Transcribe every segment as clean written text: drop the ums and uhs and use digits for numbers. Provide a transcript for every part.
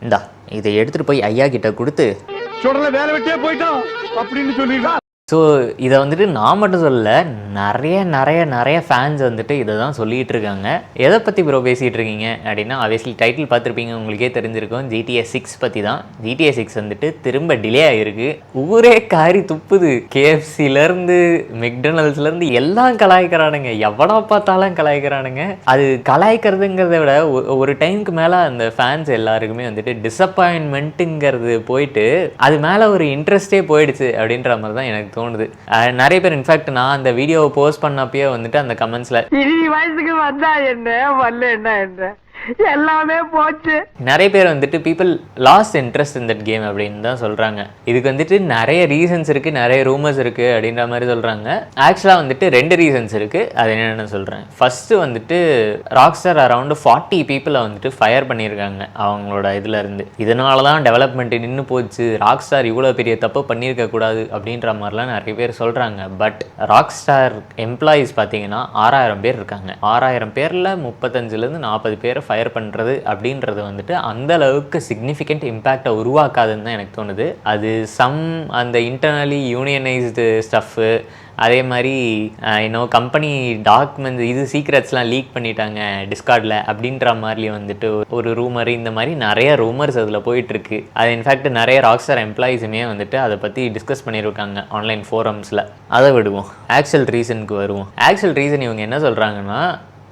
இந்தா இதை எடுத்துகிட்டு போய் ஐயா கிட்ட கொடுத்து சொல்ற வேலை வெட்டியே போயிட்டோம் அப்படின்னு சொல்லிடலாம். ஸோ இதை வந்துட்டு நான் மட்டும் சொல்லல, நிறைய ஃபேன்ஸ் வந்துட்டு இதை தான் சொல்லிகிட்டு இருக்காங்க. எதை பற்றி ப்ரோ பேசிகிட்டு இருக்கீங்க அப்படின்னா, ஆப்வியஸ்லி டைட்டில் பார்த்துருப்பீங்க, உங்களுக்கே தெரிஞ்சிருக்கும். GTA 6 பற்றி தான். GTA 6 வந்துட்டு திரும்ப டிலே ஆகிருக்கு. ஊரே காரி துப்புது. KFCலேருந்து மெக்டொனால்ட்ஸ்லேருந்து எல்லாம் கலாய்க்கிறானுங்க, எவ்வளோ பார்த்தாலும் கலாய்க்கிறானுங்க. அது கலாய்க்கிறதுங்கிறத விட ஒரு டைமுக்கு மேலே அந்த ஃபேன்ஸ் எல்லாருக்குமே வந்துட்டு டிசப்பாயின்மெண்ட்டுங்கிறது போயிட்டு அது மேலே ஒரு இன்ட்ரெஸ்டே போயிடுச்சு அப்படின்ற மாதிரி தான் எனக்கு தோணுது. நிறைய பேர் இன்ஃபேக்ட் நான் அந்த வீடியோவை போஸ்ட் பண்ணப்பயே வந்துட்டு அந்த கமெண்ட்ஸ்ல வயசுக்கு வந்தா என்ன வரல என்ன எல்லாமே போச்சு. நிறைய பேர் வந்துட்டு people last interest in that game அப்படின்னு தான் சொல்கிறாங்க. இதுக்கு வந்துட்டு நிறைய ரீசன்ஸ் இருக்குது, நிறைய ரூமர்ஸ் இருக்குது அப்படின்ற மாதிரி சொல்கிறாங்க. ஆக்சுவலாக வந்துட்டு 2 ரீசன்ஸ் இருக்குது. அது என்னென்னு சொல்கிறேன். ஃபஸ்ட்டு வந்துட்டு ராக்ஸ்டார் அரௌண்டு 40 பீப்புளை வந்துட்டு ஃபயர் பண்ணியிருக்காங்க அவங்களோட இதுலேருந்து. இதனால தான் டெவலப்மெண்ட் நின்று போச்சு, ராக்ஸ்டார் இவ்வளோ பெரிய தப்பு பண்ணியிருக்கக்கூடாது அப்படின்ற மாதிரிலாம் நிறைய பேர் சொல்கிறாங்க. பட் ராக்ஸ்டார் எம்ப்ளாயீஸ் பார்த்தீங்கன்னா 6000 பேர் இருக்காங்க. 6000 பேரில் 35லேருந்து 40 பேர் ஃபயர் பண்ணுறது அப்படின்றது வந்துட்டு அந்த அளவுக்கு சிக்னிஃபிகண்ட் இம்பேக்டை உருவாக்காதுன்னு தான் எனக்கு தோணுது. அது அந்த இன்டர்னலி யூனியனைஸ்டு ஸ்டஃப்பு, அதே மாதிரி இன்னும் கம்பெனி டாக்குமெண்ட்ஸ் இது சீக்ரெட்ஸ்லாம் லீக் பண்ணிட்டாங்க டிஸ்கார்டில் அப்படின்ற மாதிரி வந்துட்டு ஒரு ரூமர், இந்த மாதிரி நிறைய ரூமர்ஸ் அதில் போயிட்டுருக்கு. அது இன்ஃபேக்ட் நிறைய ராக்ஸ்டார் எம்ப்ளாயீஸுமே வந்துட்டு அதை பற்றி டிஸ்கஸ் பண்ணியிருக்காங்க ஆன்லைன் ஃபோரம்ஸில். அதை விடுவோம், ஆக்சுவல் ரீசனுக்கு வருவோம். ஆக்சுவல் ரீசன் இவங்க என்ன சொல்கிறாங்கன்னா,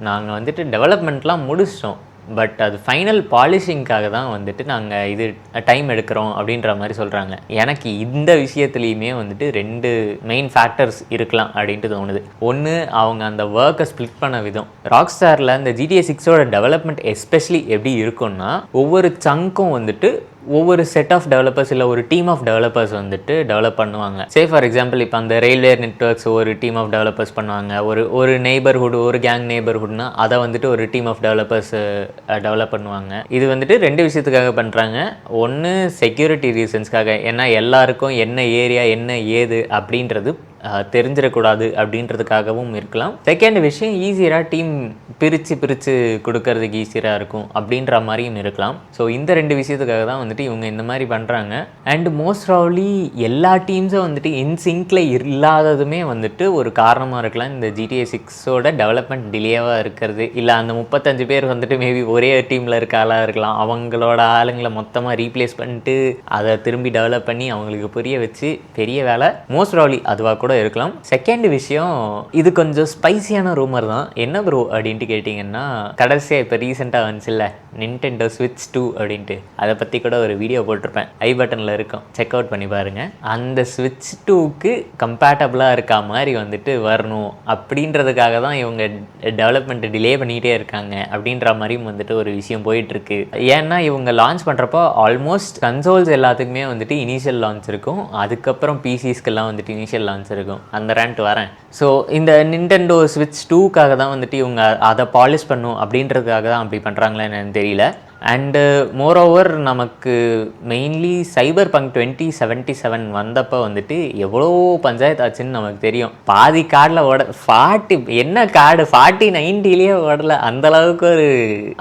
நாங்கள் வந்துட்டு டெவலப்மெண்ட்லாம் முடிச்சிட்டோம், பட் அது ஃபைனல் பாலிஷிங்காக தான் வந்துட்டு நாங்கள் இது டைம் எடுக்கிறோம் அப்படின்ற மாதிரி சொல்கிறாங்க. எனக்கு இந்த விஷயத்துலையுமே வந்துட்டு 2 மெயின் ஃபேக்டர்ஸ் இருக்கலாம் அப்படின்ட்டு தோணுது. ஒன்று, அவங்க அந்த ஒர்க்கை ஸ்ப்ளிட் பண்ண விதம். ராக்ஸ்டாரில் இந்த GTA 6ஓட டெவலப்மெண்ட் எஸ்பெஷலி எப்படி இருக்குன்னா, ஒவ்வொரு சங்க்கும் வந்துட்டு ஒவ்வொரு செட் ஆஃப் டெவலப்பர்ஸ் இல்லை ஒரு டீம் ஆஃப் டெவலப்பர்ஸ் வந்துட்டு டெவலப் பண்ணுவாங்க. சே ஃபார் எக்ஸாம்பிள் இப்போ அந்த ரயில்வே நெட்வொர்க்ஸ் ஒரு டீம் ஆஃப் டெவலப்பர்ஸ் பண்ணுவாங்க. ஒரு நெய்பர்ஹுட், ஒரு கேங் நெய்பர்ஹுட்னா அதை வந்துட்டு ஒரு டீம் ஆஃப் டெவலப்பர்ஸ் டெவலப் பண்ணுவாங்க. இது வந்துட்டு 2 விஷயத்துக்காக பண்ணுறாங்க. ஒன்று செக்யூரிட்டி ரீசன்ஸ்க்காக, ஏன்னா எல்லாருக்கும் என்ன ஏரியா என்ன ஏது அப்படின்றது தெரிஞ்சிடக்கூடாது அப்படின்றதுக்காகவும் இருக்கலாம். செகண்ட் விஷயம், ஈஸியராக டீம் பிரித்து கொடுக்கறதுக்கு ஈஸியராக இருக்கும் அப்படின்ற மாதிரியும் இருக்கலாம். ஸோ இந்த 2 விஷயத்துக்காக தான் வந்துட்டு இவங்க இந்த மாதிரி பண்ணுறாங்க. அண்ட் மோஸ்ட் ப்ராபப்லி எல்லா டீம்ஸும் வந்துட்டு இன்சிங்கில் இல்லாததுமே வந்துட்டு ஒரு காரணமாக இருக்கலாம் இந்த GTA 6ஓட டெவலப்மெண்ட் டிலேவாக இருக்கிறது. இல்லை அந்த 35 பேர் வந்துட்டு மேபி ஒரே டீமில் இருக்க ஆளாக இருக்கலாம். அவங்களோட ஆளுங்களை மொத்தமாக ரீப்ளேஸ் பண்ணிட்டு அதை திரும்பி டெவலப் பண்ணி அவங்களுக்கு புரிய வச்சு பெரிய வேலை. மோஸ்ட் ப்ராபப்லி அதுவாக கூட இருக்கலாம். செகண்ட் விஷயம், இது கொஞ்சம் ஸ்பைசியான ரூமர் தான். என்ன ப்ரோ அப்படின்ட்டு கேட்டிங்கன்னா, கடைசியாக இப்போ ரீசெண்டாக வந்துச்சுல்ல Nintendo Switch 2 அப்படின்ட்டு, அதை பற்றி கூட ஒரு வீடியோ போட்டிருப்பேன், ஐ பட்டனில் இருக்கும், செக் அவுட் பண்ணி பாருங்கள். அந்த Switch 2க்கு கம்பேட்டபிளாக இருக்கா மாதிரி வந்துட்டு வரணும் அப்படின்றதுக்காக தான் இவங்க டெவலப்மெண்ட் டிலே பண்ணிகிட்டே இருக்காங்க அப்படின்ற மாதிரியும் வந்துட்டு ஒரு விஷயம் போயிட்டுருக்கு. ஏன்னா இவங்க லான்ச் பண்ணுறப்போ ஆல்மோஸ்ட் கன்சோல்ஸ் எல்லாத்துக்குமே வந்துட்டு இனிஷியல் லான்ச் இருக்கும், அதுக்கப்புறம் பிசிஸ்க்கெல்லாம் வந்துட்டு இனிஷியல் லான்ச் இருக்கும். அந்த ரேண்ட் வரேன். ஸோ இந்த Nintendo Switch 2க்காக தான் வந்துட்டு இவங்க அதை பாலிஷ் பண்ணும் அப்படின்றதுக்காக தான் அப்படி பண்ணுறாங்களேன்னு எனக்கு தெரியல. அண்டு மோரோவர் நமக்கு மெயின்லி Cyberpunk 2077 வந்தப்போ வந்துட்டு எவ்வளோ பஞ்சாயத்து ஆச்சுன்னு நமக்கு தெரியும். பாதி கார்டில் 40 என்ன கார்டு 4090லேயே ஓடலை, அந்தளவுக்கு ஒரு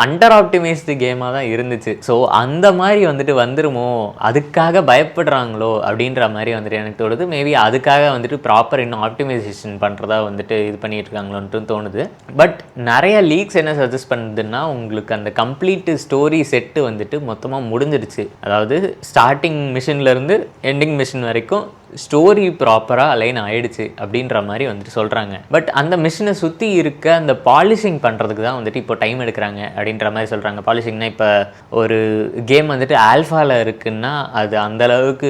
அண்டர் ஆப்டிமைஸ்டு கேமாக தான் இருந்துச்சு. ஸோ அந்த மாதிரி வந்துட்டு வந்துருமோ, அதுக்காக பயப்படுறாங்களோ அப்படின்ற மாதிரி வந்துட்டு எனக்கு தோணுது. மேபி அதுக்காக வந்துட்டு ப்ராப்பர் இன்னும் ஆப்டிமைசேஷன் பண்ணுறதா வந்துட்டு இது பண்ணிட்டு இருக்காங்களோன்ட்டு தோணுது. பட் நிறைய லீக்ஸ் என்ன சஜஸ்ட் பண்ணுதுன்னா, உங்களுக்கு அந்த கம்ப்ளீட் ஸ்டோரி செட்டு வந்துட்டு மொத்தமாக முடிஞ்சிடுச்சு. அதாவது ஸ்டார்டிங் மிஷின்லேருந்து எண்டிங் மிஷின் வரைக்கும் ஸ்டோரி ப்ராப்பராக அலைன் ஆகிடுச்சு அப்படின்ற மாதிரி வந்துட்டு சொல்கிறாங்க. பட் அந்த மிஷினை சுற்றி இருக்க அந்த பாலிஷிங் பண்ணுறதுக்கு தான் வந்துட்டு இப்போ டைம் எடுக்கிறாங்க அப்படின்ற மாதிரி சொல்கிறாங்க. பாலிஷிங்னா இப்போ ஒரு கேம் வந்துட்டு ஆல்ஃபாவில் இருக்குன்னா அது அந்தளவுக்கு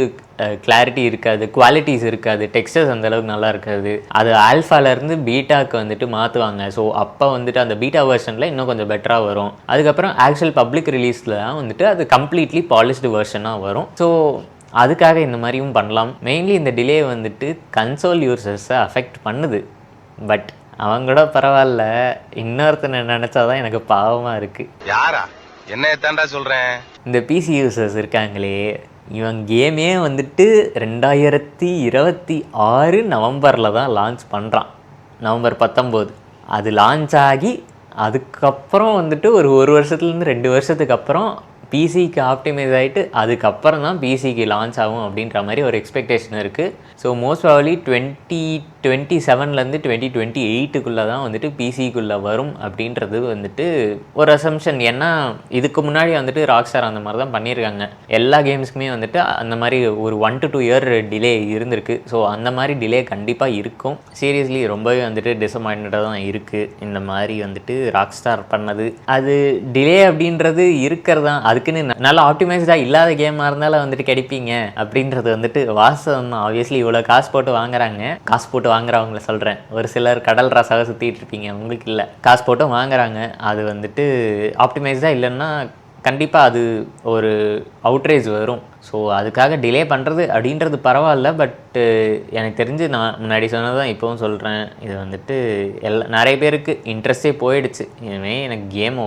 கிளாரிட்டி இருக்காது, குவாலிட்டிஸ் இருக்காது, டெக்ஸ்டர்ஸ் அந்தளவுக்கு நல்லா இருக்காது. அது ஆல்ஃபாலேருந்து பீட்டாவுக்கு வந்துட்டு மாற்றுவாங்க. ஸோ அப்போ வந்துட்டு அந்த பீட்டா வெர்ஷனில் இன்னும் கொஞ்சம் பெட்டராக வரும். அதுக்கப்புறம் ஆக்சுவல் பப்ளிக் ரிலீஸில் வந்துட்டு அது கம்ப்ளீட்லி பாலிஷ்டு வெர்ஷனாக வரும். ஸோ அதுக்காக இந்த மாதிரியும் பண்ணலாம். மெயின்லி இந்த டிலே வந்துட்டு கன்சோல் யூசர்ஸை அஃபெக்ட் பண்ணுது. பட் அவங்களோட பரவாயில்ல, இன்னொருத்தனை நினச்சாதான் எனக்கு பாவமாக இருக்குது. யாரா என்ன தாண்டா சொல்கிறேன், இந்த பிசி யூசர்ஸ் இருக்காங்களே, இவன் கேமே வந்துட்டு 2026 நவம்பரில் தான் லான்ச் பண்ணுறான். நவம்பர் 19 அது லான்ச் ஆகி அதுக்கப்புறம் வந்துட்டு ஒரு வருஷத்துலேருந்து 2 வருஷத்துக்கு அப்புறம் பிசிக்கு ஆப்டிமைஸ் ஆகிட்டு அதுக்கப்புறம் தான் பிசிக்கு லான்ச் ஆகும் அப்படின்ற மாதிரி ஒரு எக்ஸ்பெக்டேஷன் இருக்குது. ஸோ மோஸ்ட் ப்ராபப்லி 2027 2028 தான் வந்துட்டு பிசிக்குள்ளே வரும் அப்படின்றது வந்துட்டு ஒரு அசம்ஷன். ஏன்னா இதுக்கு முன்னாடி வந்துட்டு ராக்ஸ்டார் அந்த மாதிரி தான் பண்ணியிருக்காங்க. எல்லா கேம்ஸ்க்குமே வந்துட்டு அந்த மாதிரி ஒரு 1 to 2 இயர் டிலே இருந்திருக்கு. ஸோ அந்த மாதிரி டிலே கண்டிப்பாக இருக்கும். சீரியஸ்லி ரொம்பவே வந்துட்டு டிசப்பாயின்மெண்ட்டாக தான் இருக்குது இந்த மாதிரி வந்துட்டு ராக்ஸ்டார் பண்ணது. அது டிலே அப்படின்றது இருக்கிறதா, அதுக்குன்னு நல்ல ஆப்டிமைஸ்டாக இல்லாத கேமாக இருந்தாலும் வந்துட்டு கிடைப்பீங்க அப்படின்றது வந்துட்டு வாஸ்தவம் தான். ஆப்வியஸ்லி இவ்வளோ காசு போட்டு வாங்குறாங்க, காசு போட்டு வாங்குறவங்கள சொல்கிறேன். ஒரு சிலர் கடல் ராசாக சுற்றிட்டு இருப்பீங்க, உங்களுக்கு இல்லை, காசு போட்டு வாங்குறாங்க. அது வந்துட்டு ஆப்டிமைஸ்டாக இல்லைன்னா கண்டிப்பாக அது ஒரு அவுட்ரேஜ் வரும். ஸோ அதுக்காக டிலே பண்ணுறது அப்படின்றது பரவாயில்ல. பட்டு எனக்கு தெரிஞ்சு நான் முன்னாடி சொன்னதான் இப்போவும் சொல்கிறேன், இது வந்துட்டு நிறைய பேருக்கு இன்ட்ரெஸ்டே போயிடுச்சு. இனிமேல் எனக்கு கேம்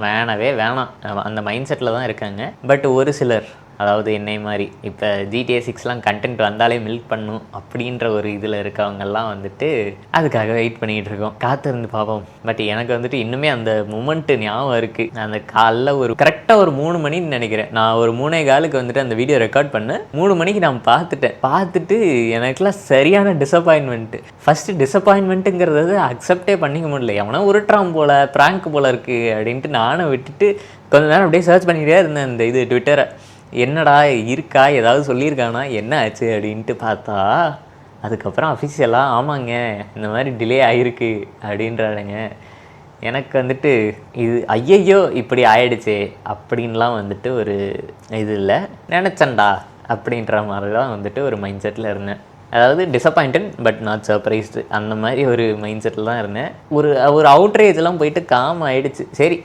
வேணவே வேணாம் அந்த மைண்ட் செட்டில் தான் இருக்காங்க. பட் ஒரு சிலர், அதாவது என்னை மாதிரி இப்போ GTA 6 கண்டென்ட் வந்தாலே மில்க் பண்ணும் அப்படின்ற ஒரு இதில் இருக்கவங்கெல்லாம் வந்துட்டு அதுக்காக வெயிட் பண்ணிகிட்டு இருக்கோம், காத்திருந்து பார்ப்போம். பட் எனக்கு வந்துட்டு இன்னுமே அந்த மூமெண்ட்டு ஞாபகம் இருக்குது. அந்த காலைல ஒரு கரெக்டாக ஒரு 3 மணின்னு நினைக்கிறேன், நான் ஒரு 3:15 வந்துட்டு அந்த வீடியோ ரெக்கார்ட் பண்ணேன். 3 மணிக்கு நான் பார்த்துட்டு எனக்குலாம் சரியான டிசப்பாயின்மெண்ட்டு. ஃபஸ்ட்டு டிசப்பாயின்மெண்ட்டுங்கிறது அக்செப்டே பண்ணிக்க முடியல. எவனா உருட்டுறான் போல், ப்ராங்க் போல் இருக்குது அப்படின்ட்டு நானும் விட்டுட்டு கொஞ்ச நேரம் அப்படியே சர்ச் பண்ணிக்கிட்டே இருந்தேன் அந்த இது ட்விட்டரை. என்னடா இருக்கா, ஏதாவது சொல்லியிருக்கானா, என்ன ஆச்சு அப்படின்ட்டு பார்த்தா அதுக்கப்புறம் அஃபிஷியலாக ஆமாங்க இந்த மாதிரி டிலே ஆகிருக்கு அப்படின்றானுங்க. எனக்கு வந்துட்டு இது ஐயையோ இப்படி ஆயிடுச்சே அப்படின்லாம் வந்துட்டு ஒரு இது இல்லை, நினச்சண்டா அப்படின்ற மாதிரி தான் வந்துட்டு ஒரு மைண்ட் செட்டில் இருந்தேன். அதாவது டிசப்பாயிண்டட் பட் நாட் சர்ப்ரைஸ்டு அந்த மாதிரி ஒரு மைண்ட் செட்டில் தான் இருந்தேன். ஒரு அவுட்ரேஜெலாம் போயிட்டு காம் ஆகிடுச்சு. சரி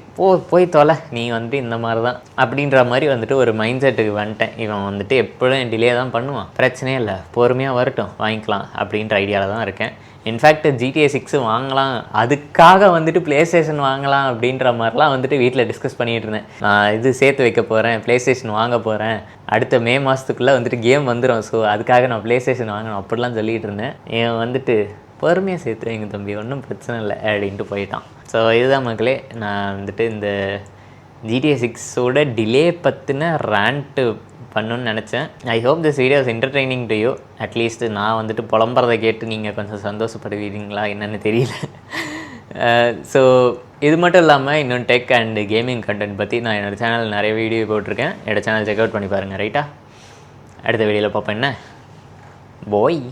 போய் தொலை, நீ வந்துட்டு இந்த மாதிரி தான் அப்படின்ற மாதிரி வந்துட்டு ஒரு மைண்ட் செட்டுக்கு வந்துட்டேன். இவன் வந்துட்டு எப்பொழுதும் டிலே தான் பண்ணுவான், பிரச்சனையே இல்லை, பொறுமையாக வரட்டும், வாங்கிக்கலாம் அப்படின்ற ஐடியாவில் தான் இருக்கேன். இன்ஃபேக்ட் GTA 6 வாங்கலாம், அதுக்காக வந்துட்டு PlayStation வாங்கலாம் அப்படின்ற மாதிரிலாம் வந்துட்டு வீட்டில் டிஸ்கஸ் பண்ணிகிட்டு இருந்தேன். நான் இது சேர்த்து வைக்க போகிறேன், PlayStation வாங்க போகிறேன், அடுத்த மே மாதத்துக்குள்ளே வந்துட்டு கேம் வந்துடும், ஸோ அதுக்காக நான் PlayStation வாங்கணும் அப்படிலாம் சொல்லிகிட்டு இருந்தேன். ஏன் வந்துட்டு பொறுமையாக சேர்த்துறேன் எங்கள் தம்பி, ஒன்றும் பிரச்சனை இல்லை அப்படின்ட்டு போயிட்டான். ஸோ இதுதான் மக்களே, நான் வந்துட்டு இந்த GTA 6 டிலே பற்றின ரேண்ட்டு பண்ணணுன்னு நினச்சேன். I hope this video is entertaining to you. At least நான் வந்துட்டு புலம்புறதை கேட்டு நீங்கள் கொஞ்சம் சந்தோஷப்படுவீங்களா என்னென்னு தெரியல. ஸோ இது மட்டும் இல்லாமல் இன்னும் டெக் அண்ட் கேமிங் கண்டென்ட் பற்றி நான் என்னோடய சேனல் நிறைய வீடியோ போட்டிருக்கேன். என்னோடய சேனல் செக் அவுட் பண்ணி பாருங்கள். ரைட்டா, அடுத்த வீடியோவில் பார்ப்பேன். என்ன போய்